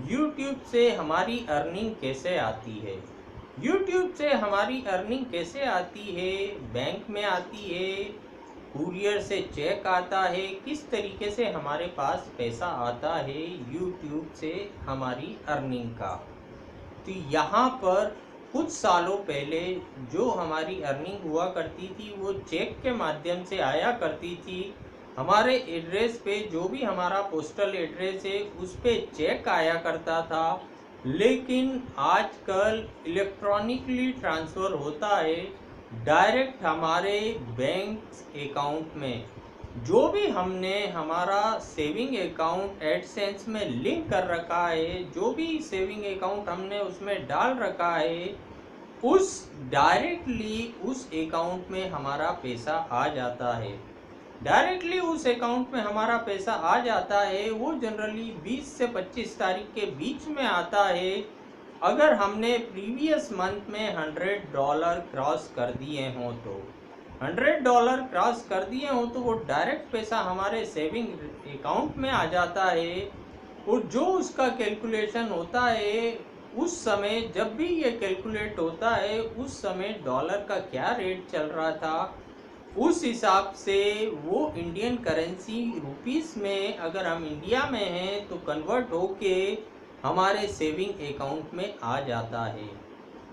YouTube से हमारी earning कैसे आती है। YouTube से हमारी अर्निंग कैसे आती है, बैंक में आती है, कुरियर से चेक आता है, किस तरीके से हमारे पास पैसा आता है YouTube से हमारी अर्निंग का। तो यहाँ पर कुछ सालों पहले जो हमारी अर्निंग हुआ करती थी वो चेक के माध्यम से आया करती थी। हमारे एड्रेस पे जो भी हमारा पोस्टल एड्रेस है उस पे चेक आया करता था, लेकिन आजकल इलेक्ट्रॉनिकली ट्रांसफ़र होता है डायरेक्ट हमारे बैंक अकाउंट में। जो भी हमने हमारा सेविंग अकाउंट एडसेंस में लिंक कर रखा है, जो भी सेविंग अकाउंट हमने उसमें डाल रखा है, उस डायरेक्टली उस अकाउंट में हमारा पैसा आ जाता है। डायरेक्टली उस अकाउंट में हमारा पैसा आ जाता है। वो जनरली 20 से 25 तारीख के बीच में आता है। अगर हमने प्रीवियस मंथ में $100 क्रॉस कर दिए हों तो $100 क्रॉस कर दिए हों तो वो डायरेक्ट पैसा हमारे सेविंग अकाउंट में आ जाता है। और जो उसका कैलकुलेशन होता है उस समय, जब भी ये कैलकुलेट होता है उस समय डॉलर का क्या रेट चल रहा था, उस हिसाब से वो इंडियन करेंसी रुपीस में, अगर हम इंडिया में हैं तो कन्वर्ट होके हमारे सेविंग अकाउंट में आ जाता है।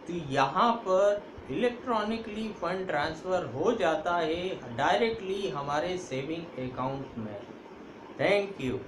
तो यहाँ पर इलेक्ट्रॉनिकली फंड ट्रांसफ़र हो जाता है डायरेक्टली हमारे सेविंग अकाउंट में। Thank you.